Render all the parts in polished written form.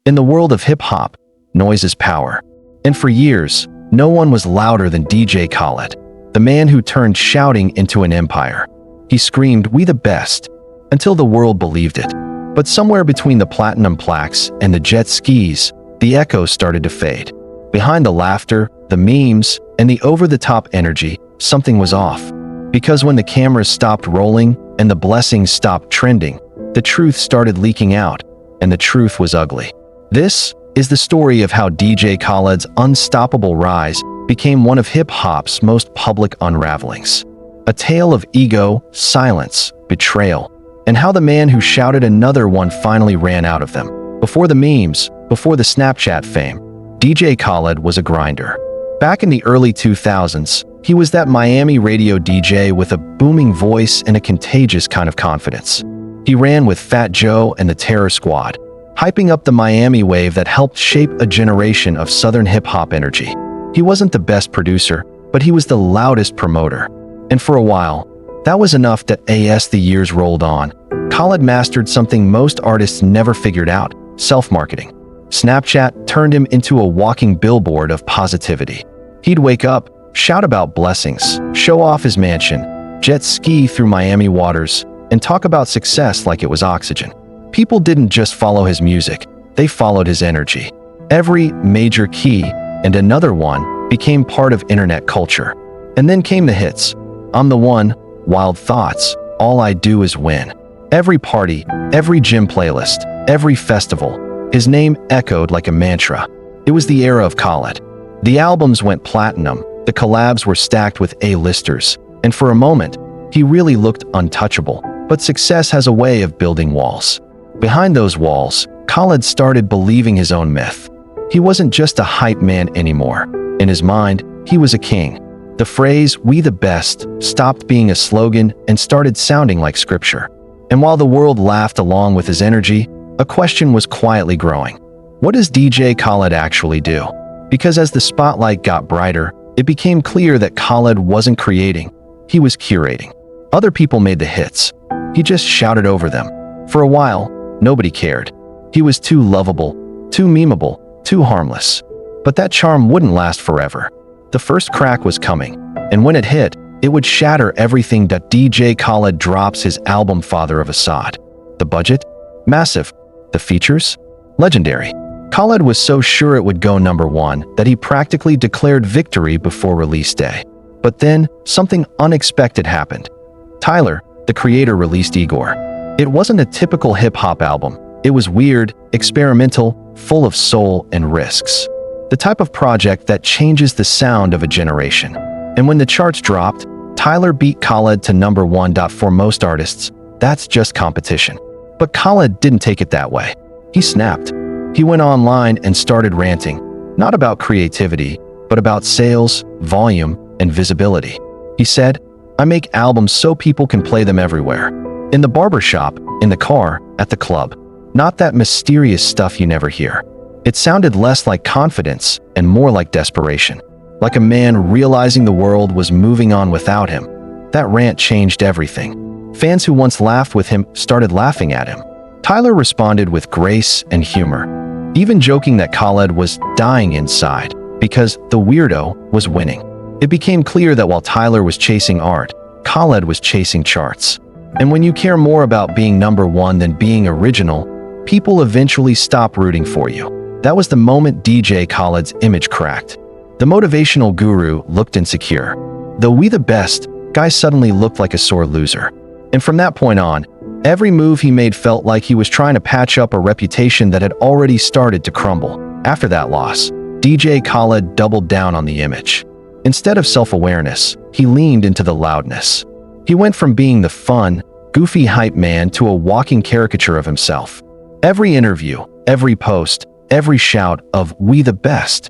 In the world of hip-hop, noise is power. And for years, no one was louder than DJ Khaled, the man who turned shouting into an empire. He screamed, "We the best," until the world believed it. But somewhere between the platinum plaques and the jet skis, the echoes started to fade. Behind the laughter, the memes, and the over-the-top energy, something was off. Because when the cameras stopped rolling and the blessings stopped trending, the truth started leaking out, and the truth was ugly. This is the story of how DJ Khaled's unstoppable rise became one of hip-hop's most public unravelings. A tale of ego, silence, betrayal, and how the man who shouted another one finally ran out of them. Before the memes, before the Snapchat fame, DJ Khaled was a grinder. Back in the early 2000s, he was that Miami radio DJ with a booming voice and a contagious kind of confidence. He ran with Fat Joe and the Terror Squad, hyping up the Miami wave that helped shape a generation of Southern hip-hop energy. He wasn't the best producer, but he was the loudest promoter. And for a while, that was enough that as the years rolled on, Khaled mastered something most artists never figured out: self-marketing. Snapchat turned him into a walking billboard of positivity. He'd wake up, shout about blessings, show off his mansion, jet ski through Miami waters, and talk about success like it was oxygen. People didn't just follow his music, they followed his energy. Every major key and another one became part of internet culture. And then came the hits. I'm the One, Wild Thoughts, All I Do Is Win. Every party, every gym playlist, every festival, his name echoed like a mantra. It was the era of Khaled. The albums went platinum, the collabs were stacked with A-listers, and for a moment, he really looked untouchable. But success has a way of building walls. Behind those walls, Khaled started believing his own myth. He wasn't just a hype man anymore. In his mind, he was a king. The phrase, "We the best," stopped being a slogan and started sounding like scripture. And while the world laughed along with his energy, a question was quietly growing. What does DJ Khaled actually do? Because as the spotlight got brighter, it became clear that Khaled wasn't creating, he was curating. Other people made the hits. He just shouted over them. For a while, nobody cared. He was too lovable, too memeable, too harmless. But that charm wouldn't last forever. The first crack was coming, and when it hit, it would shatter everything that DJ Khaled drops his album Father of Assad. The budget? Massive. The features? Legendary. Khaled was so sure it would go #1 that he practically declared victory before release day. But then, something unexpected happened. Tyler, the creator, released Igor. It wasn't a typical hip-hop album. It was weird, experimental, full of soul and risks. The type of project that changes the sound of a generation. And when the charts dropped, Tyler beat Khaled to #1. For most artists, that's just competition. But Khaled didn't take it that way. He snapped. He went online and started ranting, not about creativity, but about sales, volume, and visibility. He said, "I make albums so people can play them everywhere. In the barbershop, in the car, at the club. Not that mysterious stuff you never hear." It sounded less like confidence and more like desperation. Like a man realizing the world was moving on without him. That rant changed everything. Fans who once laughed with him started laughing at him. Tyler responded with grace and humor, even joking that Khaled was dying inside because the weirdo was winning. It became clear that while Tyler was chasing art, Khaled was chasing charts. And when you care more about being #1 than being original, people eventually stop rooting for you. That was the moment DJ Khaled's image cracked. The motivational guru looked insecure. The "we the best" guy suddenly looked like a sore loser. And from that point on, every move he made felt like he was trying to patch up a reputation that had already started to crumble. After that loss, DJ Khaled doubled down on the image. Instead of self-awareness, he leaned into the loudness. He went from being the fun, goofy hype man to a walking caricature of himself. Every interview, every post, every shout of "we the best"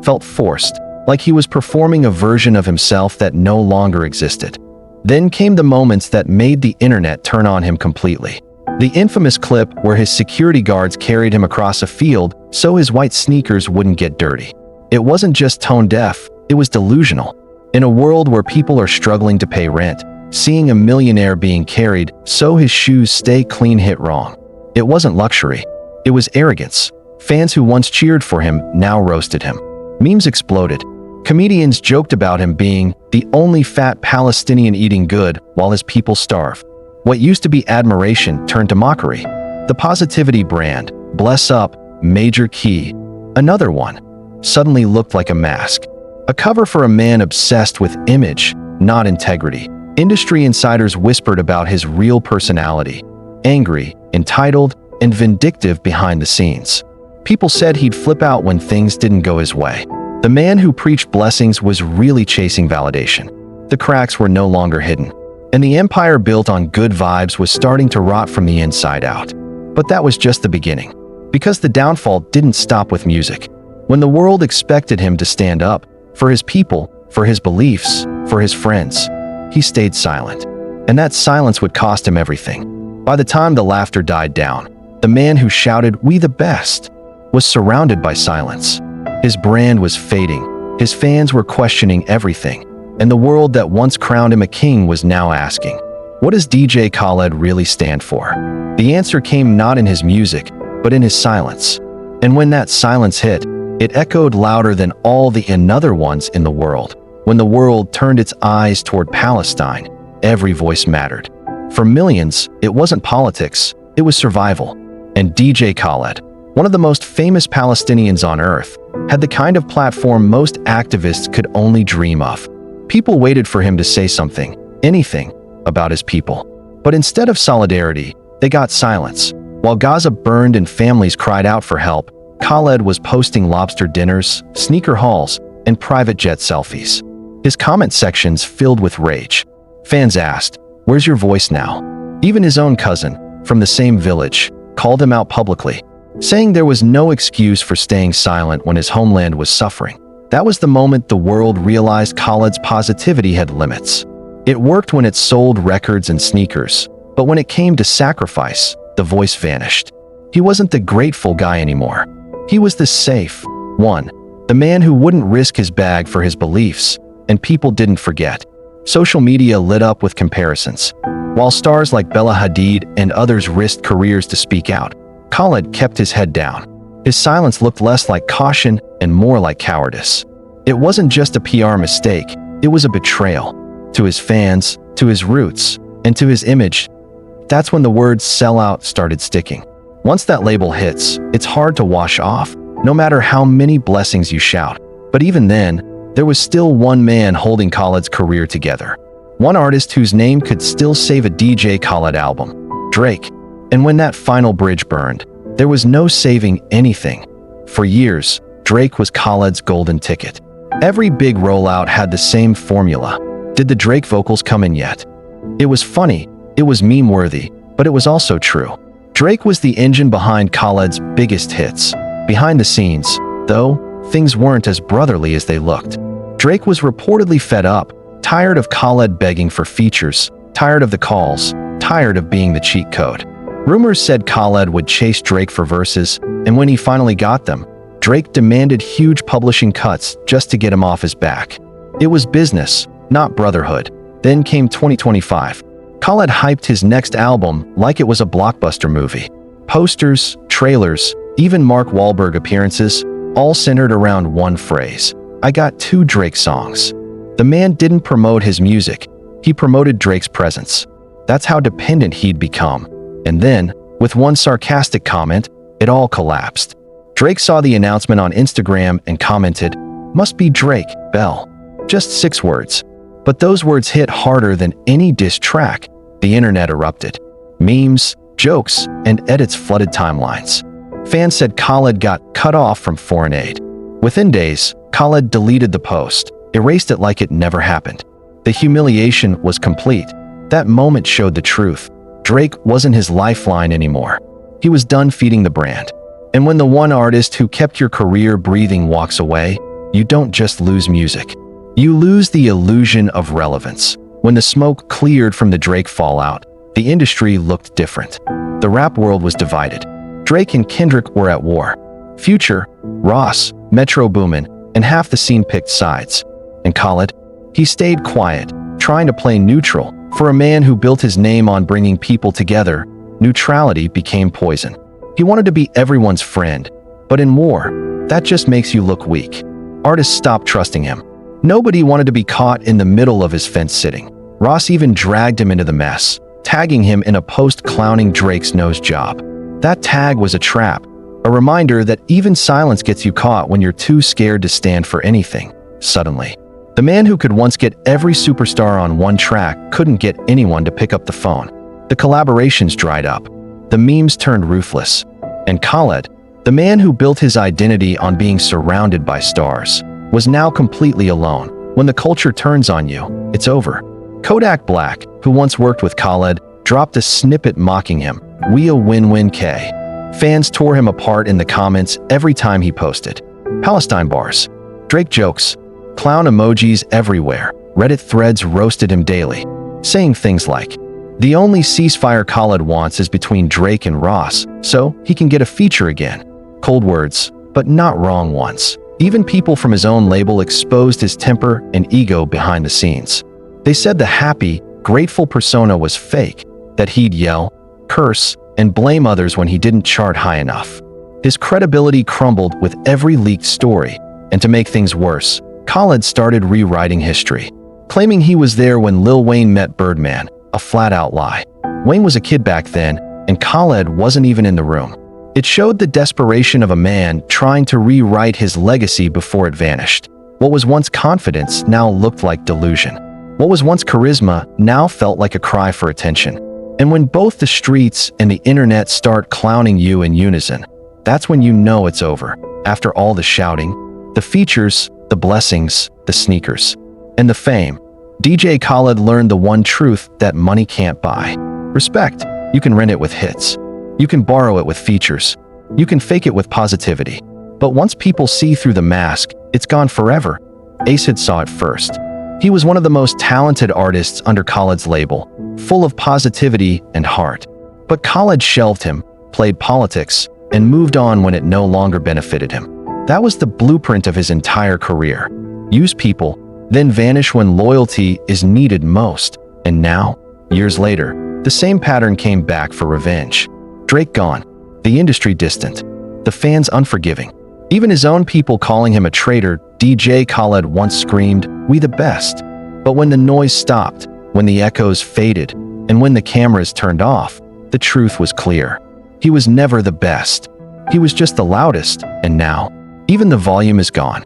felt forced, like he was performing a version of himself that no longer existed. Then came the moments that made the internet turn on him completely. The infamous clip where his security guards carried him across a field so his white sneakers wouldn't get dirty. It wasn't just tone deaf, it was delusional. In a world where people are struggling to pay rent, seeing a millionaire being carried so his shoes stay clean hit wrong. It wasn't luxury. It was arrogance. Fans who once cheered for him now roasted him. Memes exploded. Comedians joked about him being the only fat Palestinian eating good while his people starve. What used to be admiration turned to mockery. The positivity brand, Bless Up, Major Key, another one, suddenly looked like a mask. A cover for a man obsessed with image, not integrity. Industry insiders whispered about his real personality, angry, entitled, and vindictive behind the scenes. People said he'd flip out when things didn't go his way. The man who preached blessings was really chasing validation. The cracks were no longer hidden, and the empire built on good vibes was starting to rot from the inside out. But that was just the beginning, because the downfall didn't stop with music. When the world expected him to stand up, for his people, for his beliefs, for his friends, he stayed silent. And that silence would cost him everything. By the time the laughter died down, the man who shouted, "We the best," was surrounded by silence. His brand was fading, his fans were questioning everything, and the world that once crowned him a king was now asking, what does DJ Khaled really stand for? The answer came not in his music, but in his silence. And when that silence hit, it echoed louder than all the another ones in the world. When the world turned its eyes toward Palestine, every voice mattered. For millions, it wasn't politics, it was survival. And DJ Khaled, one of the most famous Palestinians on earth, had the kind of platform most activists could only dream of. People waited for him to say something, anything, about his people. But instead of solidarity, they got silence. While Gaza burned and families cried out for help, Khaled was posting lobster dinners, sneaker hauls, and private jet selfies. His comment sections filled with rage. Fans asked, "Where's your voice now?" Even his own cousin, from the same village, called him out publicly, saying there was no excuse for staying silent when his homeland was suffering. That was the moment the world realized Khaled's positivity had limits. It worked when it sold records and sneakers, but when it came to sacrifice, the voice vanished. He wasn't the grateful guy anymore. He was the safe one, the man who wouldn't risk his bag for his beliefs, and people didn't forget. Social media lit up with comparisons. While stars like Bella Hadid and others risked careers to speak out, Khaled kept his head down. His silence looked less like caution and more like cowardice. It wasn't just a PR mistake, it was a betrayal. To his fans, to his roots, and to his image. That's when the word sellout started sticking. Once that label hits, it's hard to wash off, no matter how many blessings you shout. But even then, there was still one man holding Khaled's career together. One artist whose name could still save a DJ Khaled album, Drake. And when that final bridge burned, there was no saving anything. For years, Drake was Khaled's golden ticket. Every big rollout had the same formula. Did the Drake vocals come in yet? It was funny, it was meme-worthy, but it was also true. Drake was the engine behind Khaled's biggest hits. Behind the scenes, though, things weren't as brotherly as they looked. Drake was reportedly fed up, tired of Khaled begging for features, tired of the calls, tired of being the cheat code. Rumors said Khaled would chase Drake for verses, and when he finally got them, Drake demanded huge publishing cuts just to get him off his back. It was business, not brotherhood. Then came 2025. Khaled hyped his next album like it was a blockbuster movie. Posters, trailers, even Mark Wahlberg appearances, all centered around one phrase: "I got 2 Drake songs." The man didn't promote his music, he promoted Drake's presence. That's how dependent he'd become. And then, with one sarcastic comment, it all collapsed. Drake saw the announcement on Instagram and commented, "Must be Drake, Bell." Just 6 words. But those words hit harder than any diss track. The internet erupted. Memes, jokes, and edits flooded timelines. Fans said Khaled got cut off from foreign aid. Within days, Khaled deleted the post, erased it like it never happened. The humiliation was complete. That moment showed the truth. Drake wasn't his lifeline anymore. He was done feeding the brand. And when the one artist who kept your career breathing walks away, you don't just lose music. You lose the illusion of relevance. When the smoke cleared from the Drake fallout, the industry looked different. The rap world was divided. Drake and Kendrick were at war. Future, Ross, Metro Boomin, and half the scene picked sides. And Khaled? He stayed quiet, trying to play neutral. For a man who built his name on bringing people together, neutrality became poison. He wanted to be everyone's friend, But in war, that just makes you look weak. Artists stopped trusting him. Nobody wanted to be caught in the middle of his fence sitting. Ross even dragged him into the mess, tagging him in a post clowning Drake's nose job. That tag was a trap, a reminder that even silence gets you caught when you're too scared to stand for anything. Suddenly, the man who could once get every superstar on one track couldn't get anyone to pick up the phone. The collaborations dried up. The memes turned ruthless. And Khaled, the man who built his identity on being surrounded by stars, was now completely alone. When the culture turns on you, it's over. Kodak Black, who once worked with Khaled, dropped a snippet mocking him. "We a win-win K." Fans tore him apart in the comments every time he posted. Palestine bars, Drake jokes, clown emojis everywhere. Reddit threads roasted him daily, saying things like, "The only ceasefire Khaled wants is between Drake and Ross, so he can get a feature again." Cold words, but not wrong ones. Even people from his own label exposed his temper and ego behind the scenes. They said the happy, grateful persona was fake, that he'd yell, curse, and blame others when he didn't chart high enough. His credibility crumbled with every leaked story, and to make things worse, Khaled started rewriting history, claiming he was there when Lil Wayne met Birdman, a flat-out lie. Wayne was a kid back then, and Khaled wasn't even in the room. It showed the desperation of a man trying to rewrite his legacy before it vanished. What was once confidence now looked like delusion. What was once charisma now felt like a cry for attention. And when both the streets and the internet start clowning you in unison, that's when you know it's over. After all the shouting, the features, the blessings, the sneakers, and the fame, DJ Khaled learned the one truth that money can't buy. Respect. You can rent it with hits. You can borrow it with features. You can fake it with positivity. But once people see through the mask, it's gone forever. Acid saw it first. He was one of the most talented artists under Khaled's label, full of positivity and heart. But Khaled shelved him, played politics, and moved on when it no longer benefited him. That was the blueprint of his entire career. Use people, then vanish when loyalty is needed most. And now, years later, the same pattern came back for revenge. Drake gone, the industry distant, the fans unforgiving. Even his own people calling him a traitor. DJ Khaled once screamed, "We the best." But when the noise stopped, when the echoes faded, and when the cameras turned off, the truth was clear. He was never the best. He was just the loudest, and now, even the volume is gone.